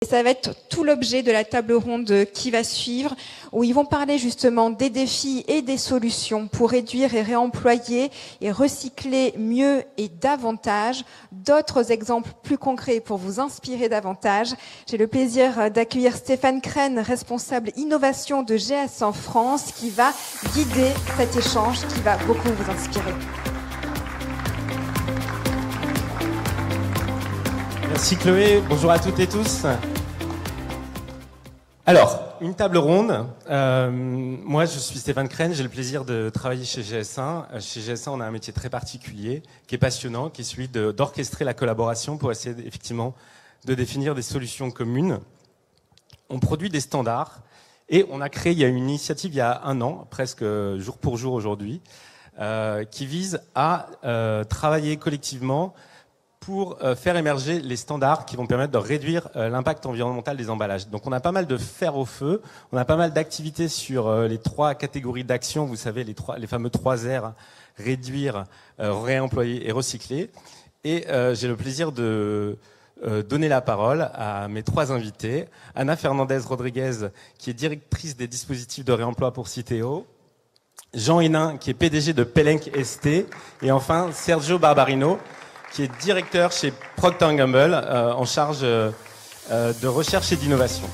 Et ça va être tout l'objet de la table ronde qui va suivre, où ils vont parler justement des défis et des solutions pour réduire et réemployer et recycler mieux et davantage. D'autres exemples plus concrets pour vous inspirer davantage. J'ai le plaisir d'accueillir Stéphane Crène, responsable innovation de GS en France, qui va guider cet échange, qui va beaucoup vous inspirer. Merci Chloé, bonjour à toutes et tous. Alors, une table ronde. Moi, je suis Stéphane Crène, j'ai le plaisir de travailler chez GS1. Chez GS1, on a un métier très particulier, qui est passionnant, qui est celui d'orchestrer la collaboration pour essayer effectivement de définir des solutions communes. On produit des standards et on a créé, il y a une initiative il y a 1 an, presque jour pour jour aujourd'hui, qui vise à travailler collectivement pour faire émerger les standards qui vont permettre de réduire l'impact environnemental des emballages. Donc on a pas mal de fer au feu, on a pas mal d'activités sur les 3 catégories d'actions, vous savez, les fameux 3 R, réduire, réemployer et recycler. Et j'ai le plaisir de donner la parole à mes 3 invités. Anna Fernandez-Rodriguez, qui est directrice des dispositifs de réemploi pour Citeo. Jean Hénin, qui est PDG de Pellenc ST. Et enfin, Sergio Barbarino, qui est directeur chez Procter & Gamble, en charge de recherche et d'innovation.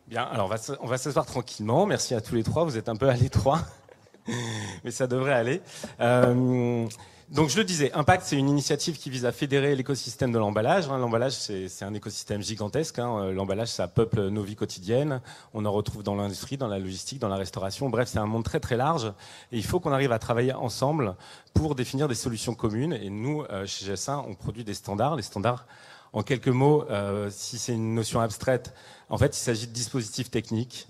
Bien, alors on va s'asseoir tranquillement. Merci à tous les 3, vous êtes un peu à l'étroit, mais ça devrait aller. Donc je le disais, Impact, c'est une initiative qui vise à fédérer l'écosystème de l'emballage. L'emballage, c'est un écosystème gigantesque. L'emballage, ça peuple nos vies quotidiennes. On en retrouve dans l'industrie, dans la logistique, dans la restauration. Bref, c'est un monde très très large. Et il faut qu'on arrive à travailler ensemble pour définir des solutions communes. Et nous, chez GS1, on produit des standards. Les standards, en quelques mots, si c'est une notion abstraite, en fait, il s'agit de dispositifs techniques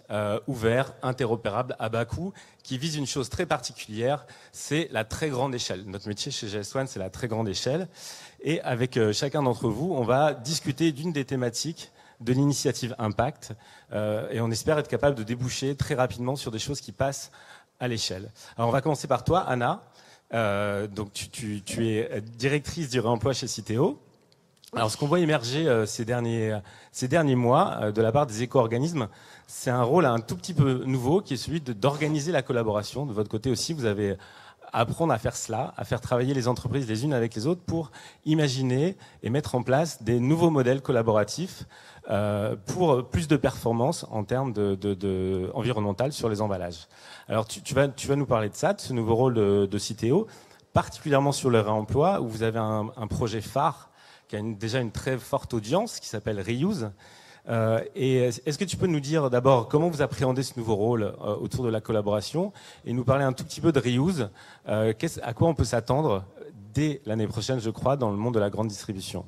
ouverts, interopérables, à bas coût, qui visent une chose très particulière, c'est la très grande échelle. Notre métier chez GS1, c'est la très grande échelle. Et avec chacun d'entre vous, on va discuter d'une des thématiques de l'initiative Impact. Et on espère être capable de déboucher très rapidement sur des choses qui passent à l'échelle. Alors, on va commencer par toi, Anna. Donc, tu es directrice du réemploi chez Citeo. Alors, ce qu'on voit émerger ces derniers mois de la part des éco-organismes, c'est un rôle un tout petit peu nouveau qui est celui d'organiser la collaboration. De votre côté aussi, vous avez à apprendre à faire cela, à faire travailler les entreprises les unes avec les autres pour imaginer et mettre en place des nouveaux modèles collaboratifs pour plus de performance en termes de environnemental sur les emballages. Alors, tu vas nous parler de ça, de ce nouveau rôle de Citeo, particulièrement sur le réemploi, où vous avez un projet phare qui a déjà une très forte audience, qui s'appelle Reuse. Et est-ce que tu peux nous dire d'abord comment vous appréhendez ce nouveau rôle autour de la collaboration et nous parler un tout petit peu de Reuse, à quoi on peut s'attendre dès l'année prochaine, je crois, dans le monde de la grande distribution?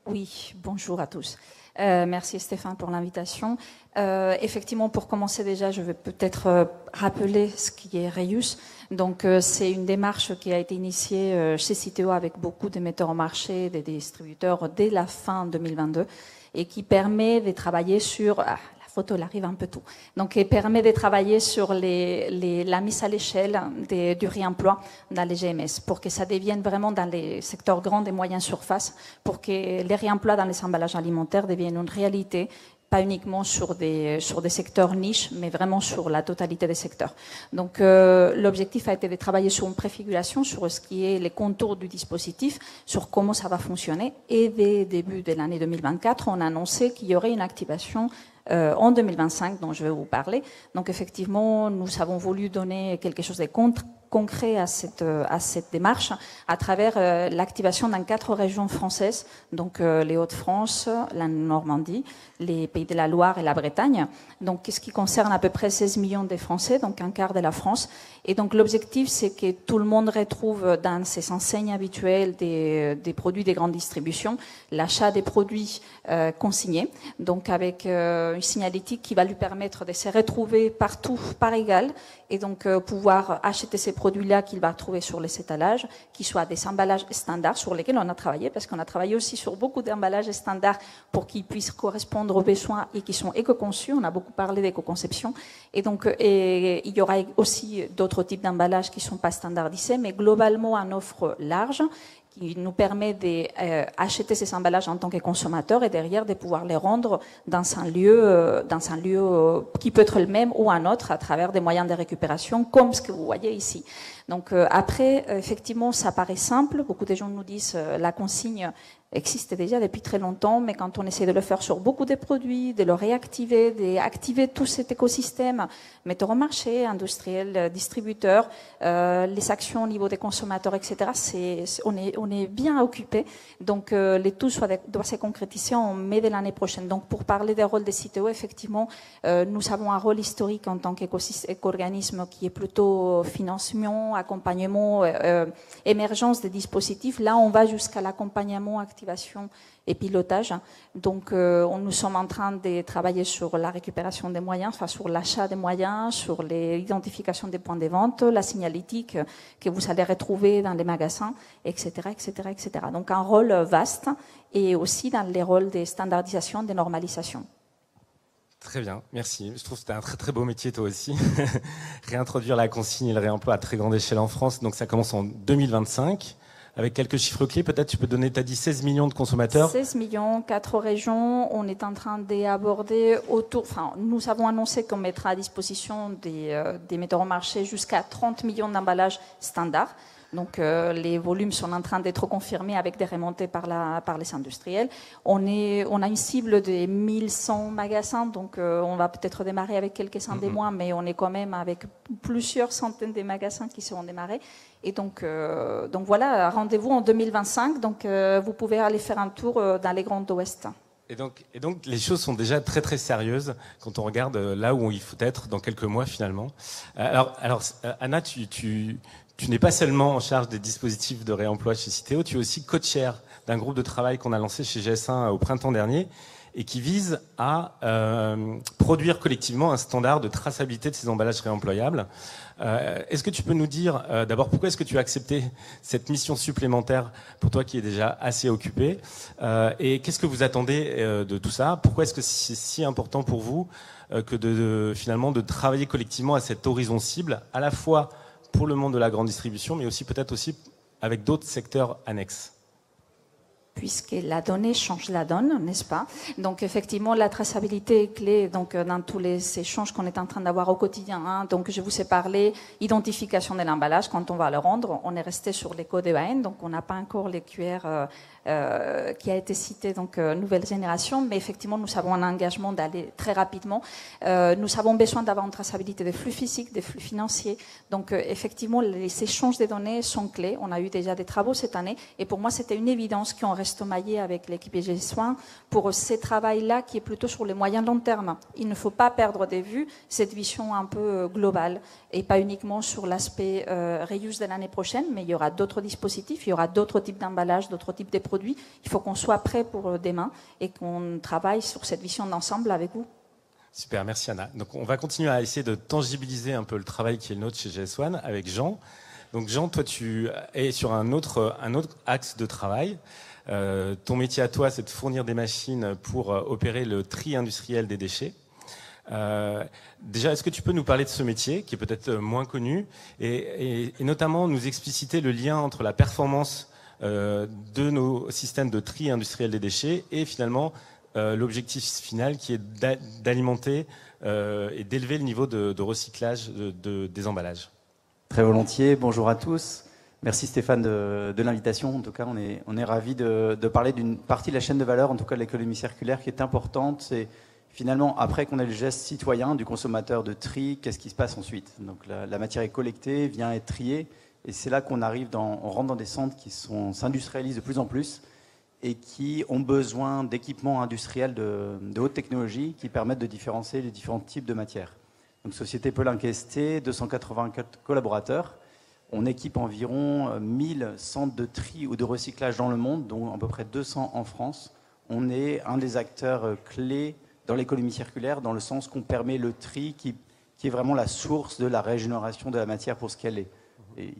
Oui, bonjour à tous. Merci Stéphane pour l'invitation. Effectivement, pour commencer déjà, je vais peut-être rappeler ce qui est Reuse. Donc, c'est une démarche qui a été initiée chez Citeo avec beaucoup de metteurs en marché, des distributeurs dès la fin 2022 et qui permet de travailler sur... la photo, elle arrive un peu tôt. Donc, elle permet de travailler sur la mise à l'échelle du réemploi dans les GMS pour que ça devienne vraiment dans les secteurs grandes et moyennes surfaces, pour que les réemplois dans les emballages alimentaires deviennent une réalité, pas uniquement sur des secteurs niches, mais vraiment sur la totalité des secteurs. Donc, l'objectif a été de travailler sur une préfiguration, sur ce qui est les contours du dispositif, sur comment ça va fonctionner. Et dès début de l'année 2024, on a annoncé qu'il y aurait une activation en 2025, dont je vais vous parler. Donc, effectivement, nous avons voulu donner quelque chose de concret à cette démarche à travers l'activation dans 4 régions françaises, donc les Hauts-de-France, la Normandie, les Pays de la Loire et la Bretagne. Donc, ce qui concerne à peu près 16 millions de Français, donc un quart de la France. Et donc, l'objectif, c'est que tout le monde retrouve dans ses enseignes habituelles des produits de grande distribution l'achat des produits consignés, donc avec une signalétique qui va lui permettre de se retrouver partout par égal et donc pouvoir acheter ses produits produits-là qu'il va trouver sur les étalages, qui soient des emballages standards sur lesquels on a travaillé, parce qu'on a travaillé aussi sur beaucoup d'emballages standards pour qu'ils puissent correspondre aux besoins et qui sont éco-conçus. On a beaucoup parlé d'éco-conception. Et donc, il y aura aussi d'autres types d'emballages qui ne sont pas standardisés, mais globalement, une offre large qui nous permet d'acheter ces emballages en tant que consommateur et derrière de pouvoir les rendre dans un lieu qui peut être le même ou un autre à travers des moyens de récupération comme ce que vous voyez ici. Donc après, effectivement, ça paraît simple. Beaucoup de gens nous disent la consigne existe déjà depuis très longtemps, mais quand on essaie de le faire sur beaucoup de produits, de le réactiver, d'activer tout cet écosystème, metteurs au marché, industriels, distributeurs, les actions au niveau des consommateurs, etc., on est bien occupé. Donc les tout doit se concrétiser en mai de l'année prochaine. Donc pour parler des rôles des CTO, effectivement, nous avons un rôle historique en tant qu'organisme qui est plutôt financement, accompagnement, émergence des dispositifs. Là, on va jusqu'à l'accompagnement, activation et pilotage. Donc, nous sommes en train de travailler sur la récupération des moyens, enfin sur l'achat des moyens, sur l'identification des points de vente, la signalétique que vous allez retrouver dans les magasins, etc., etc., etc. Donc, un rôle vaste et aussi dans les rôles de standardisation, de normalisation. Très bien, merci. Je trouve que c'était un très très beau métier toi aussi. Réintroduire la consigne et le réemploi à très grande échelle en France. Donc ça commence en 2025. Avec quelques chiffres clés, peut-être tu peux donner, tu as dit 16 millions de consommateurs. 16 millions, 4 régions. On est en train d'aborder nous avons annoncé qu'on mettra à disposition des metteurs au marché jusqu'à 30 millions d'emballages standards. Donc les volumes sont en train d'être confirmés avec des remontées par les industriels. On a une cible de 1100 magasins, donc on va peut-être démarrer avec quelques-uns des mois, mais on est quand même avec plusieurs centaines de magasins qui seront démarrés. Et donc voilà, rendez-vous en 2025. Donc vous pouvez aller faire un tour dans les Grands Ouest. Et donc les choses sont déjà très très sérieuses quand on regarde là où il faut être dans quelques mois finalement. Alors Anna, tu n'es pas seulement en charge des dispositifs de réemploi chez Citeo, tu es aussi co-chair d'un groupe de travail qu'on a lancé chez GS1 au printemps dernier et qui vise à produire collectivement un standard de traçabilité de ces emballages réemployables. Est-ce que tu peux nous dire d'abord pourquoi est-ce que tu as accepté cette mission supplémentaire pour toi qui est déjà assez occupé et qu'est-ce que vous attendez de tout ça? Pourquoi est-ce que c'est si important pour vous que finalement de travailler collectivement à cet horizon cible, à la fois pour le monde de la grande distribution, mais aussi peut-être aussi avec d'autres secteurs annexes? Puisque la donnée change la donne, n'est-ce pas? Donc effectivement, la traçabilité est clé dans tous les échanges qu'on est en train d'avoir au quotidien. Hein. Donc je vous ai parlé identification de l'emballage quand on va le rendre. On est resté sur les codes EAN, donc on n'a pas encore les QR qui a été cité, donc nouvelle génération, mais effectivement nous avons un engagement d'aller très rapidement. Nous avons besoin d'avoir une traçabilité des flux physiques, des flux financiers. Donc effectivement les échanges des données sont clés. On a eu déjà des travaux cette année et pour moi c'était une évidence qu'on reste maillé avec l'équipe GS1 pour ce travail-là qui est plutôt sur les moyens long terme. Il ne faut pas perdre de vue cette vision un peu globale et pas uniquement sur l'aspect reuse de l'année prochaine, mais il y aura d'autres dispositifs, il y aura d'autres types d'emballages, d'autres types de produits. Il faut qu'on soit prêt pour demain et qu'on travaille sur cette vision d'ensemble avec vous. Super, merci Anna. Donc on va continuer à essayer de tangibiliser un peu le travail qui est le nôtre chez GS1 avec Jean. Donc Jean, toi tu es sur un autre axe de travail. Ton métier à toi, c'est de fournir des machines pour opérer le tri industriel des déchets. Déjà, est-ce que tu peux nous parler de ce métier qui est peut-être moins connu et notamment nous expliciter le lien entre la performance de nos systèmes de tri industriel des déchets et finalement l'objectif final qui est d'alimenter et d'élever le niveau de recyclage des emballages? Très volontiers, bonjour à tous. Merci Stéphane de l'invitation. En tout cas, on est ravis de parler d'une partie de la chaîne de valeur, en tout cas de l'économie circulaire, qui est importante. C'est finalement, après qu'on ait le geste citoyen du consommateur de tri, qu'est-ce qui se passe ensuite? Donc la matière est collectée, vient être triée, et c'est là qu'on on rentre dans des centres qui s'industrialisent de plus en plus et qui ont besoin d'équipements industriels de haute technologie qui permettent de différencier les différents types de matières. Donc Société Poulenc-ST, 284 collaborateurs. On équipe environ 1000 centres de tri ou de recyclage dans le monde, dont à peu près 200 en France. On est un des acteurs clés dans l'économie circulaire, dans le sens qu'on permet le tri qui est vraiment la source de la régénération de la matière pour ce qu'elle est. Et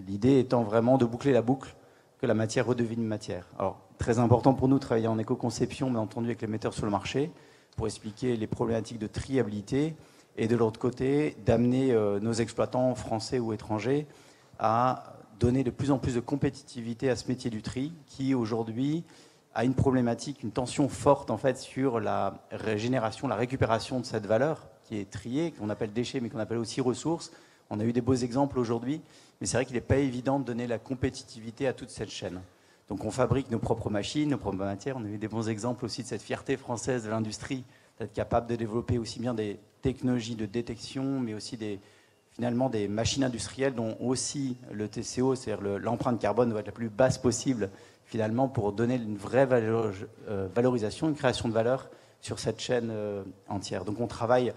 l'idée étant vraiment de boucler la boucle, que la matière redevienne matière. Alors, très important pour nous de travailler en éco-conception, bien entendu, avec les metteurs sur le marché, pour expliquer les problématiques de triabilité, et de l'autre côté, d'amener nos exploitants français ou étrangers à donner de plus en plus de compétitivité à ce métier du tri, qui aujourd'hui a une problématique, une tension forte en fait sur la régénération, la récupération de cette valeur qui est triée, qu'on appelle déchets, mais qu'on appelle aussi ressources. On a eu des beaux exemples aujourd'hui, mais c'est vrai qu'il n'est pas évident de donner la compétitivité à toute cette chaîne. Donc on fabrique nos propres machines, nos propres matières. On a eu des bons exemples aussi de cette fierté française de l'industrie, d'être capable de développer aussi bien des technologies de détection, mais aussi finalement des machines industrielles dont aussi le TCO, c'est-à-dire l'empreinte carbone, doit être la plus basse possible, finalement, pour donner une vraie valorisation, une création de valeur sur cette chaîne entière. Donc on travaille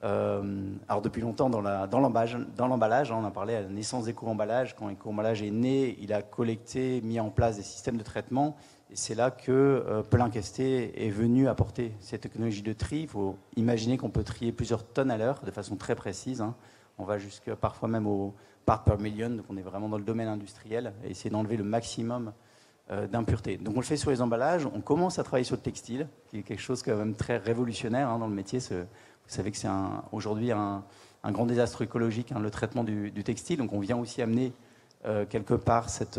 alors depuis longtemps dans l'emballage. On a parlé à la naissance d'Eco-Emballage. Quand Eco-Emballage est né, il a collecté, mis en place des systèmes de traitement. Et c'est là que Pelin Questé est venu apporter cette technologie de tri. Il faut imaginer qu'on peut trier plusieurs tonnes à l'heure de façon très précise. On va jusqu'à parfois même au part per million. Donc on est vraiment dans le domaine industriel et essayer d'enlever le maximum d'impuretés. Donc on le fait sur les emballages. On commence à travailler sur le textile, qui est quelque chose quand même très révolutionnaire dans le métier. Vous savez que c'est aujourd'hui un grand désastre écologique, le traitement du textile. Donc on vient aussi amener quelque part cette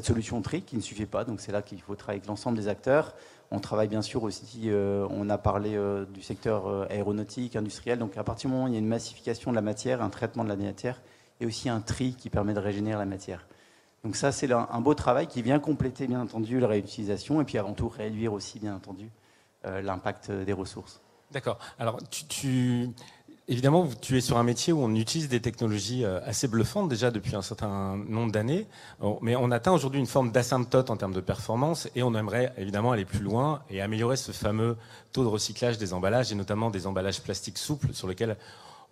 solution tri qui ne suffit pas. Donc c'est là qu'il faut travailler avec l'ensemble des acteurs. On travaille bien sûr aussi, on a parlé du secteur aéronautique, industriel. Donc à partir du moment où il y a une massification de la matière, un traitement de la matière, et aussi un tri qui permet de régénérer la matière. Donc ça, c'est un beau travail qui vient compléter, bien entendu, la réutilisation et puis avant tout réduire aussi, bien entendu, l'impact des ressources. D'accord. Alors, évidemment, tu es sur un métier où on utilise des technologies assez bluffantes déjà depuis un certain nombre d'années, mais on atteint aujourd'hui une forme d'asymptote en termes de performance et on aimerait évidemment aller plus loin et améliorer ce fameux taux de recyclage des emballages et notamment des emballages plastiques souples sur lesquels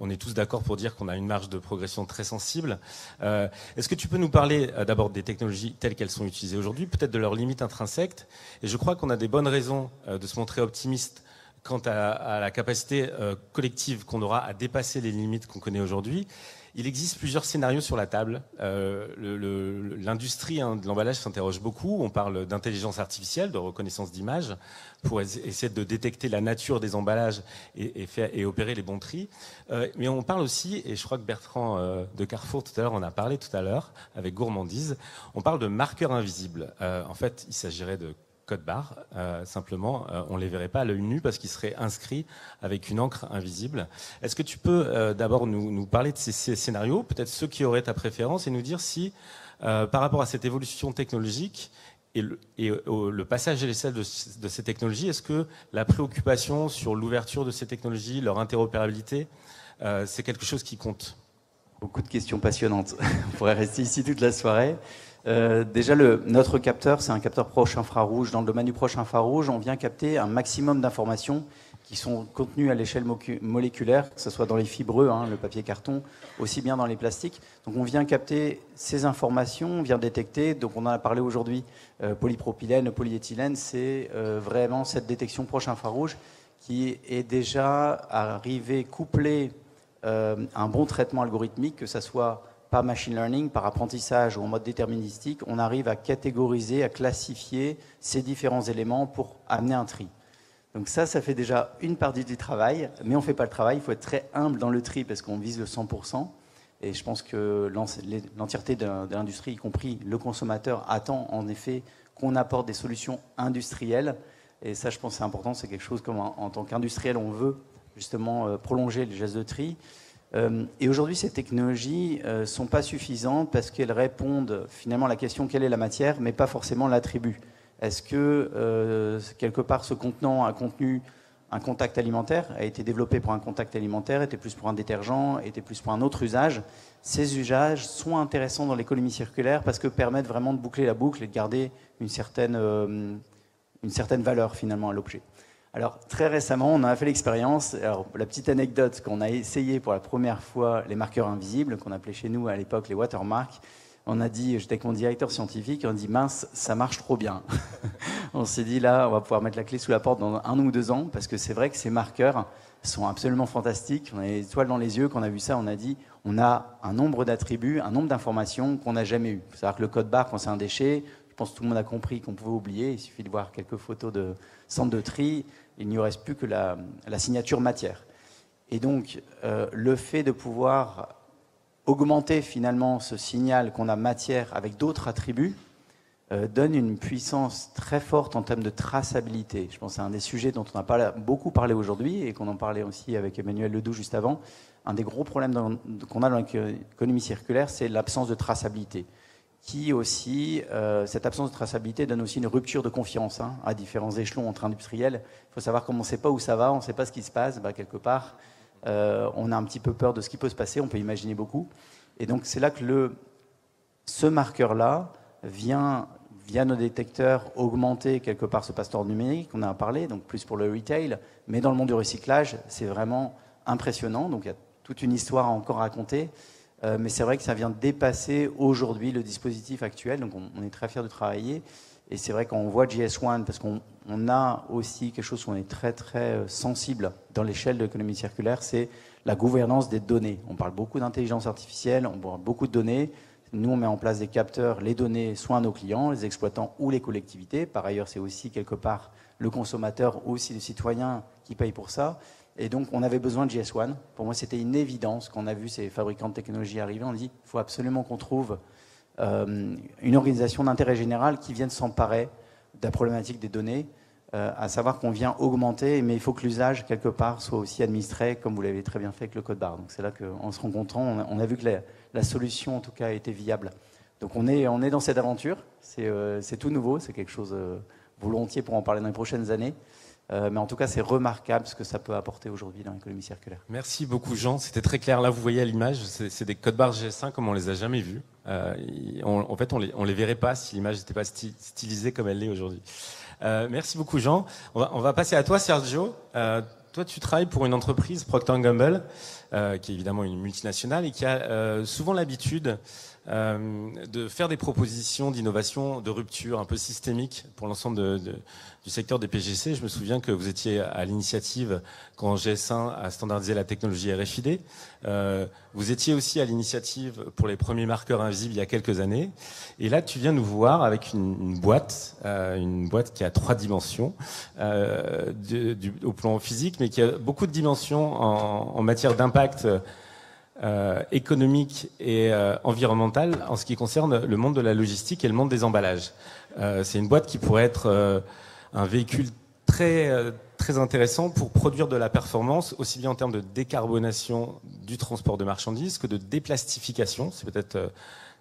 on est tous d'accord pour dire qu'on a une marge de progression très sensible. Est-ce que tu peux nous parler d'abord des technologies telles qu'elles sont utilisées aujourd'hui, peut-être de leurs limites intrinsèques? Et je crois qu'on a des bonnes raisons de se montrer optimiste quant à la capacité collective qu'on aura à dépasser les limites qu'on connaît aujourd'hui. Il existe plusieurs scénarios sur la table. L'industrie de l'emballage s'interroge beaucoup. On parle d'intelligence artificielle, de reconnaissance d'images, pour essayer de détecter la nature des emballages et opérer les bons tris. Mais on parle aussi, et je crois que Bertrand de Carrefour tout à l'heure en a parlé tout à l'heure, avec gourmandise, on parle de marqueurs invisibles. En fait, il s'agirait de code barre, simplement, on ne les verrait pas à l'œil nu parce qu'ils seraient inscrits avec une encre invisible. Est-ce que tu peux d'abord nous parler de ces scénarios, peut-être ceux qui auraient ta préférence, et nous dire si, par rapport à cette évolution technologique et le passage à l'échelle de ces technologies, est-ce que la préoccupation sur l'ouverture de ces technologies, leur interopérabilité, c'est quelque chose qui compte? Beaucoup de questions passionnantes. On pourrait rester ici toute la soirée. Déjà, notre capteur, c'est un capteur proche infrarouge. Dans le domaine du proche infrarouge, on vient capter un maximum d'informations qui sont contenues à l'échelle moléculaire, que ce soit dans les fibreux, le papier carton, aussi bien dans les plastiques. Donc on vient capter ces informations, on vient détecter, donc on en a parlé aujourd'hui, polypropylène, polyéthylène, c'est vraiment cette détection proche infrarouge qui est déjà arrivée couplée à un bon traitement algorithmique, que ce soit par machine learning, par apprentissage ou en mode déterministique, on arrive à catégoriser, à classifier ces différents éléments pour amener un tri. Donc ça fait déjà une partie du travail, mais on ne fait pas le travail, il faut être très humble dans le tri parce qu'on vise le 100%. Et je pense que l'entièreté de l'industrie, y compris le consommateur, attend en effet qu'on apporte des solutions industrielles. Et ça, je pense que c'est important, c'est quelque chose comme en tant qu'industriel, on veut justement prolonger les gestes de tri. Et aujourd'hui, ces technologies ne sont pas suffisantes parce qu'elles répondent finalement à la question quelle est la matière, mais pas forcément l'attribut. Est-ce que quelque part ce contenant a contenu un contact alimentaire, a été développé pour un contact alimentaire, était plus pour un détergent, était plus pour un autre usage? Ces usages sont intéressants dans l'économie circulaire parce que permettent vraiment de boucler la boucle et de garder une certaine valeur finalement à l'objet. Alors, très récemment, on a fait l'expérience. Alors, la petite anecdote, qu'on a essayé pour la première fois les marqueurs invisibles, qu'on appelait chez nous à l'époque les watermarks. on a dit, j'étais avec mon directeur scientifique, on a dit mince, ça marche trop bien. On s'est dit là, on va pouvoir mettre la clé sous la porte dans 1 ou 2 ans, parce que c'est vrai que ces marqueurs sont absolument fantastiques. On a les étoiles dans les yeux, quand on a vu ça, on a dit, on a un nombre d'attributs, un nombre d'informations qu'on n'a jamais eu. Il faut savoir que le code barre, quand c'est un déchet, je pense que tout le monde a compris qu'on pouvait oublier. Il suffit de voir quelques photos de centre de tri, il n'y reste plus que la signature matière. Et donc, le fait de pouvoir augmenter finalement ce signal qu'on a matière avec d'autres attributs donne une puissance très forte en termes de traçabilité. Je pense que c'est un des sujets dont on a pas beaucoup parlé aujourd'hui et qu'on en parlait aussi avec Emmanuel Ledoux juste avant. Un des gros problèmes qu'on a dans l'économie circulaire, c'est l'absence de traçabilité. Qui aussi, cette absence de traçabilité donne aussi une rupture de confiance à différents échelons entre industriels. Il faut savoir comment on ne sait pas où ça va, on ne sait pas ce qui se passe, quelque part. On a un petit peu peur de ce qui peut se passer, on peut imaginer beaucoup. Et donc c'est là que ce marqueur-là vient, via nos détecteurs, augmenter quelque part ce passeport numérique, on en a parlé, donc plus pour le retail, mais dans le monde du recyclage, c'est vraiment impressionnant. Donc il y a toute une histoire à encore raconter, mais c'est vrai que ça vient dépasser aujourd'hui le dispositif actuel, donc on est très fiers de travailler. Et c'est vrai qu'on voit GS1, parce qu'on a aussi quelque chose où on est très très sensible dans l'échelle de l'économie circulaire, c'est la gouvernance des données. On parle beaucoup d'intelligence artificielle, on parle beaucoup de données. Nous, on met en place des capteurs, les données, soit à nos clients, les exploitants ou les collectivités. Par ailleurs, c'est aussi quelque part le consommateur ou aussi le citoyen qui paye pour ça. Et donc, on avait besoin de GS1. Pour moi, c'était une évidence. Quand on a vu ces fabricants de technologie arriver, on dit qu'il faut absolument qu'on trouve une organisation d'intérêt général qui vienne s'emparer de la problématique des données, à savoir qu'on vient augmenter, mais il faut que l'usage, quelque part, soit aussi administré, comme vous l'avez très bien fait avec le code barre. Donc c'est là qu'en se rencontrant, on a vu que la solution, en tout cas, était viable. Donc on est dans cette aventure, c'est tout nouveau, c'est quelque chose volontiers pour en parler dans les prochaines années. Mais en tout cas, c'est remarquable ce que ça peut apporter aujourd'hui dans l'économie circulaire. Merci beaucoup, Jean. C'était très clair. Là, vous voyez à l'image, c'est des codes barres GS1 comme on les a jamais vus. En fait, on les verrait pas si l'image n'était pas stylisée comme elle l'est aujourd'hui. Merci beaucoup, Jean. On va passer à toi, Sergio. Toi, tu travailles pour une entreprise, Procter & Gamble, qui est évidemment une multinationale et qui a souvent l'habitude de faire des propositions d'innovation, de rupture un peu systémique pour l'ensemble du secteur des PGC. Je me souviens que vous étiez à l'initiative quand GS1 a standardisé la technologie RFID. Vous étiez aussi à l'initiative pour les premiers marqueurs invisibles il y a quelques années. Et là, tu viens nous voir avec une boîte qui a 3 dimensions au plan physique, mais qui a beaucoup de dimensions en matière d'impact économique et environnemental en ce qui concerne le monde de la logistique et le monde des emballages. C'est une boîte qui pourrait être un véhicule très intéressant pour produire de la performance, aussi bien en termes de décarbonation du transport de marchandises que de déplastification. C'est peut-être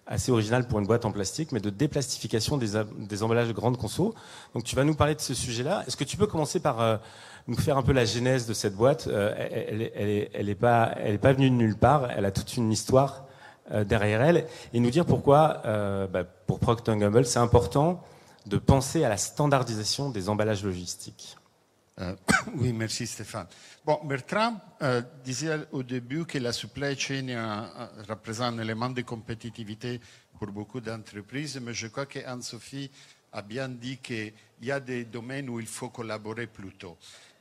assez original pour une boîte en plastique, mais de déplastification des emballages de grande conso. Donc tu vas nous parler de ce sujet-là. Est-ce que tu peux commencer par nous faire un peu la genèse de cette boîte? Elle est pas venue de nulle part. Elle a toute une histoire derrière elle, et nous dire pourquoi, pour Procter & Gamble, c'est important de penser à la standardisation des emballages logistiques. Oui, merci Stéphane. Bon, Bertrand disait au début que la supply chain représente un élément de compétitivité pour beaucoup d'entreprises, mais je crois qu'Anne-Sophie a bien dit qu'il y a des domaines où il faut collaborer plutôt.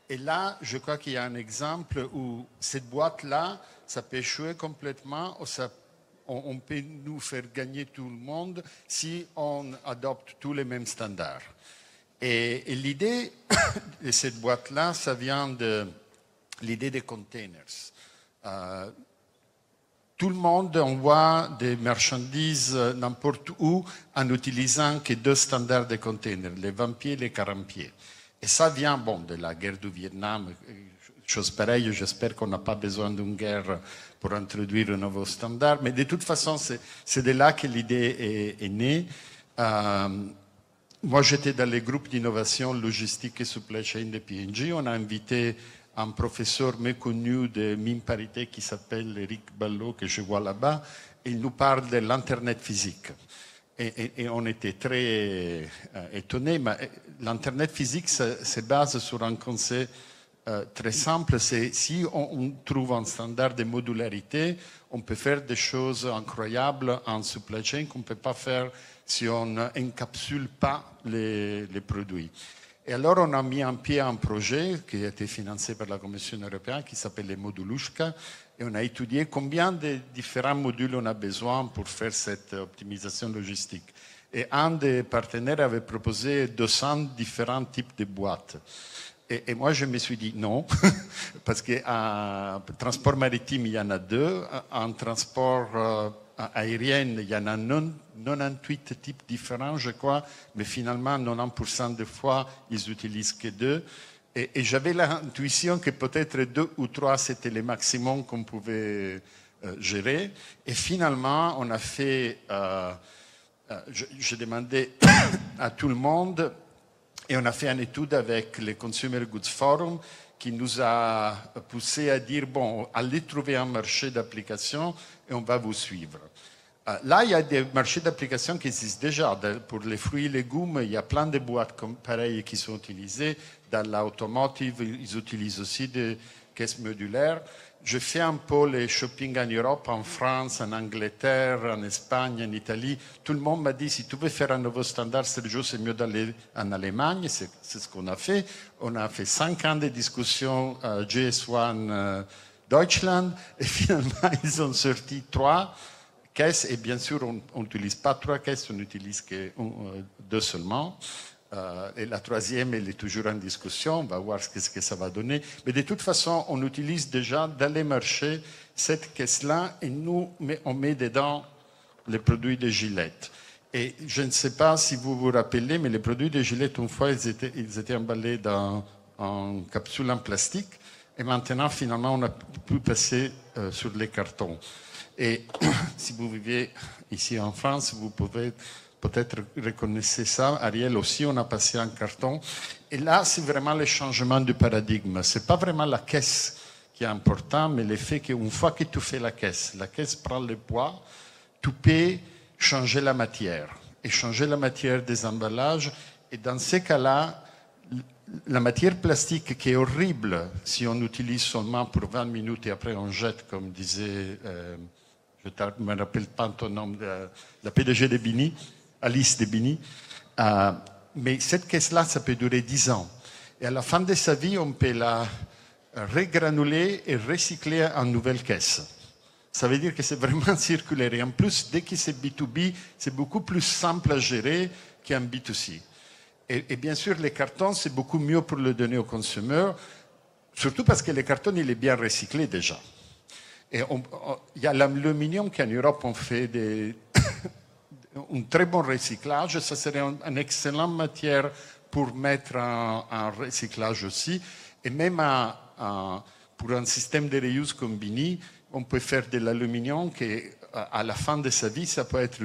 Et là, je crois qu'il y a un exemple où cette boîte-là, ça peut échouer complètement, ou on peut nous faire gagner tout le monde si on adopte tous les mêmes standards. Et l'idée de cette boîte-là, ça vient de l'idée des containers. Tout le monde envoie des marchandises n'importe où en utilisant que 2 standards de containers, les 20 pieds et les 40 pieds. Et ça vient de la guerre du Vietnam, chose pareille. J'espère qu'on n'a pas besoin d'une guerre pour introduire un nouveau standard. Mais de toute façon, c'est de là que l'idée est née. Moi, j'étais dans les groupes d'innovation logistique et supply chain de P&G. On a invité un professeur méconnu de mine parité qui s'appelle Eric Ballot, que je vois là-bas. Il nous parle de l'Internet physique. Et on était très étonnés. Mais l'Internet physique se base sur un concept très simple, c'est si on trouve un standard de modularité, on peut faire des choses incroyables en supply chain qu'on ne peut pas faire si on n'encapsule pas les produits. Et alors, on a mis en pied un projet qui a été financé par la Commission européenne qui s'appelle les Modulushka, et on a étudié combien de différents modules on a besoin pour faire cette optimisation logistique. Et un des partenaires avait proposé 200 différents types de boîtes. Et moi, je me suis dit non, parce qu'en transport maritime, il y en a 2, en transport aérien, il y en a 98 types différents, je crois, mais finalement, 90% des fois, ils n'utilisent que 2. Et j'avais l'intuition que peut-être 2 ou 3, c'était le maximum qu'on pouvait gérer. Et finalement, on a fait, je demandais à tout le monde, et on a fait une étude avec le Consumer Goods Forum qui nous a poussé à dire, bon, allez trouver un marché d'application et on va vous suivre. Là, il y a des marchés d'application qui existent déjà. Pour les fruits et légumes, il y a plein de boîtes comme pareilles qui sont utilisées. Dans l'automotive, ils utilisent aussi des caisses modulaires. Je fais un peu les shopping en Europe, en France, en Angleterre, en Espagne, en Italie. Tout le monde m'a dit, si tu veux faire un nouveau standard, Sergio, c'est mieux d'aller en Allemagne. C'est ce qu'on a fait. On a fait 5 ans de discussions à GS1 Deutschland. Et finalement, ils ont sorti 3 caisses. Et bien sûr, on n'utilise pas 3 caisses, on n'utilise que 2 seulement. Et la 3e, elle est toujours en discussion, on va voir ce que ça va donner. Mais de toute façon, on utilise déjà dans les marchés cette caisse-là et nous, on met dedans les produits de Gillette. Et je ne sais pas si vous vous rappelez, mais les produits de Gillette, une fois, ils étaient emballés en capsule en plastique. Et maintenant, finalement, on a pu passer sur les cartons. Et si vous vivez ici en France, vous pouvez peut-être reconnaissez ça. Ariel aussi, on a passé en carton. Et là, c'est vraiment le changement du paradigme. Ce n'est pas vraiment la caisse qui est important, mais le fait qu'une fois que tu fais la caisse prend le poids, tu peux changer la matière. Et changer la matière des emballages. Et dans ces cas-là, la matière plastique qui est horrible si on utilise seulement pour 20 minutes et après on jette, comme disait, je ne me rappelle pas ton nom, la PDG de Bini, Alice de Bini. Mais cette caisse-là, ça peut durer 10 ans. Et à la fin de sa vie, on peut la regranuler et recycler en nouvelle caisse. Ça veut dire que c'est vraiment circulaire. Et en plus, dès que c'est B2B, c'est beaucoup plus simple à gérer qu'un B2C. Et bien sûr, les cartons, c'est beaucoup mieux pour le donner aux consommateurs, surtout parce que le carton, il est bien recyclé déjà. Et il y a l'aluminium qu'en Europe, on fait un très bon recyclage. Ça serait une excellente matière pour mettre en recyclage aussi. Et même pour un système de reuse comme Bini, on peut faire de l'aluminium qui, à la fin de sa vie, ça peut être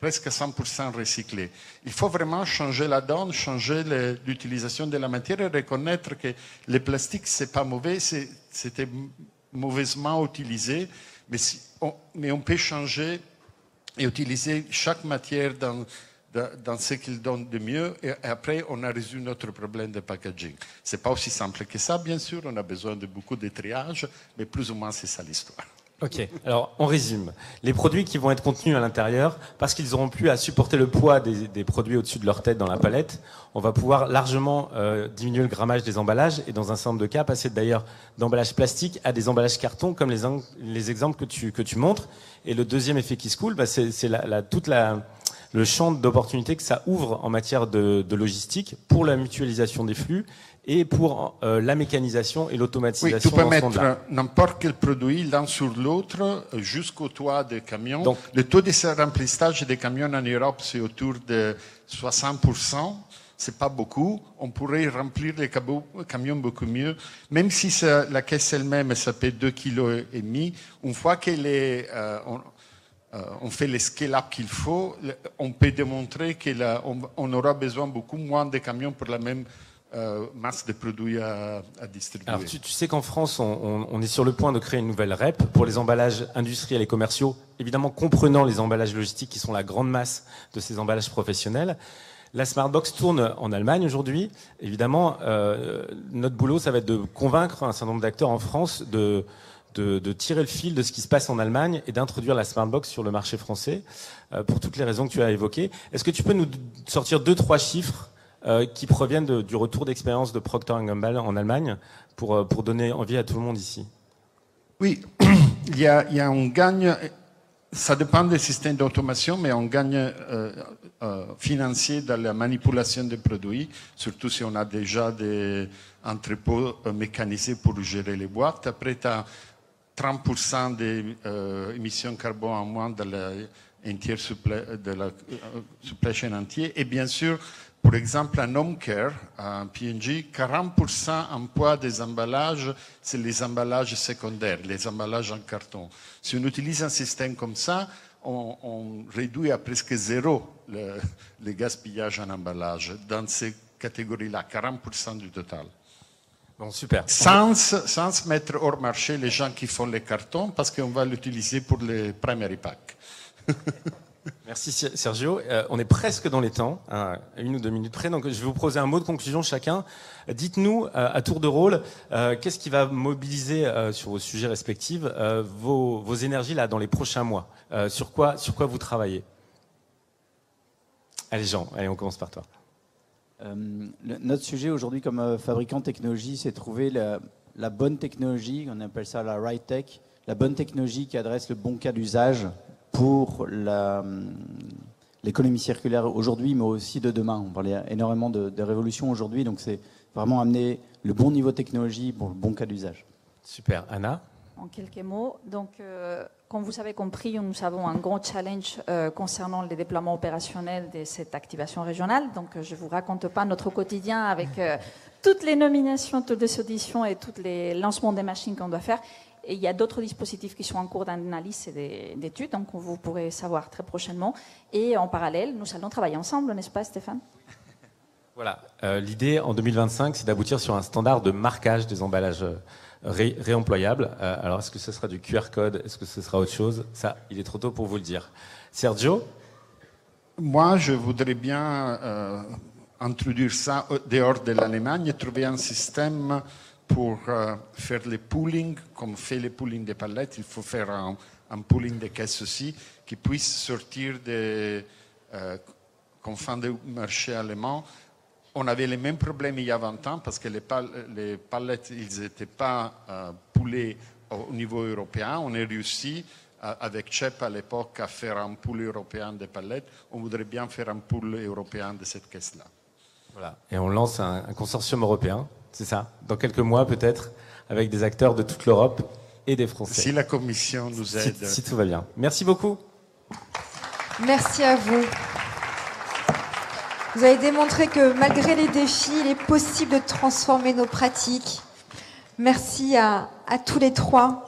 presque 100% recyclé. Il faut vraiment changer la donne, changer l'utilisation de la matière et reconnaître que le plastique, c'est pas mauvais, c'était mauvaisement utilisé, mais on peut changer et utiliser chaque matière dans ce qu'il donne de mieux, et après on a résolu notre problème de packaging. C'est pas aussi simple que ça, bien sûr, on a besoin de beaucoup de triage, mais plus ou moins c'est ça l'histoire. Ok, alors on résume. Les produits qui vont être contenus à l'intérieur, parce qu'ils n'auront plus à supporter le poids des produits au-dessus de leur tête dans la palette, on va pouvoir largement diminuer le grammage des emballages et dans un certain nombre de cas passer d'ailleurs d'emballages plastiques à des emballages carton comme les exemples que tu montres. Et le deuxième effet qui se coule, c'est le champ d'opportunités que ça ouvre en matière de logistique pour la mutualisation des flux et pour la mécanisation et l'automatisation. Oui, tu peux mettre n'importe quel produit l'un sur l'autre jusqu'au toit des camions. Donc, le taux de remplissage des camions en Europe, c'est autour de 60%. C'est pas beaucoup. On pourrait remplir les camions beaucoup mieux. Même si la caisse elle-même, ça fait 2,5 kg. Une fois qu'elle est... on fait le scale-up qu'il faut, on peut démontrer qu'on aura besoin beaucoup moins de camions pour la même masse de produits à distribuer. Alors, tu sais qu'en France, on est sur le point de créer une nouvelle REP pour les emballages industriels et commerciaux, évidemment comprenant les emballages logistiques qui sont la grande masse de ces emballages professionnels. La Smartbox tourne en Allemagne aujourd'hui. Évidemment, notre boulot, ça va être de convaincre un certain nombre d'acteurs en France de tirer le fil de ce qui se passe en Allemagne et d'introduire la Smartbox sur le marché français, pour toutes les raisons que tu as évoquées. Est-ce que tu peux nous sortir 2-3 chiffres qui proviennent du retour d'expérience de Procter & Gamble en Allemagne pour donner envie à tout le monde ici? Oui, il y a un gagne, ça dépend des systèmes d'automation, mais un gagne financier dans la manipulation des produits, surtout si on a déjà des entrepôts mécanisés pour gérer les boîtes. Après, tu as 30% des émissions carbone en moins de la supply chain entière. Et bien sûr, pour exemple, en home care, en P&G, 40% en poids des emballages, c'est les emballages secondaires, les emballages en carton. Si on utilise un système comme ça, on réduit à presque zéro le gaspillage en emballage dans ces catégories-là, 40% du total. Bon, super. Sans mettre hors marché les gens qui font les cartons, parce qu'on va l'utiliser pour les primary packs. Merci Sergio. On est presque dans les temps, à 1 ou 2 minutes près, donc je vais vous proposer un mot de conclusion chacun. Dites-nous, à tour de rôle, qu'est-ce qui va mobiliser sur vos sujets respectifs vos énergies là, dans les prochains mois, sur quoi vous travaillez? Allez Jean, allez, on commence par toi. Notre sujet aujourd'hui comme fabricant de technologie, c'est trouver la bonne technologie, on appelle ça la right tech, la bonne technologie qui adresse le bon cas d'usage pour l'économie circulaire aujourd'hui, mais aussi de demain. On parlait énormément de révolution aujourd'hui, donc c'est vraiment amener le bon niveau de technologie pour le bon cas d'usage. Super. Anna? En quelques mots, donc, comme vous avez compris, nous avons un grand challenge concernant les déploiements opérationnels de cette activation régionale. Donc, je ne vous raconte pas notre quotidien avec toutes les nominations, toutes les auditions et tous les lancements des machines qu'on doit faire. Et il y a d'autres dispositifs qui sont en cours d'analyse et d'études, donc vous pourrez savoir très prochainement. Et en parallèle, nous allons travailler ensemble, n'est-ce pas Stéphane? Voilà. L'idée en 2025, c'est d'aboutir sur un standard de marquage des emballages réemployables. Alors, est-ce que ce sera du QR code? Est-ce que ce sera autre chose? Ça, il est trop tôt pour vous le dire. Sergio? Moi, je voudrais bien introduire ça dehors de l'Allemagne, trouver un système pour faire les poolings, comme on fait les poolings des palettes, il faut faire un pooling des caisses aussi, qui puisse sortir des confins du marché allemand. On avait les mêmes problèmes il y a 20 ans, parce que les palettes, ils n'étaient pas poolés au niveau européen. On a réussi, avec CHEP à l'époque, à faire un pool européen des palettes. On voudrait bien faire un pool européen de cette caisse-là. Voilà. Et on lance un consortium européen. C'est ça, dans quelques mois peut-être, avec des acteurs de toute l'Europe et des Français. Si la Commission nous aide. Si tout va bien. Merci beaucoup. Merci à vous. Vous avez démontré que malgré les défis, il est possible de transformer nos pratiques. Merci à tous les trois.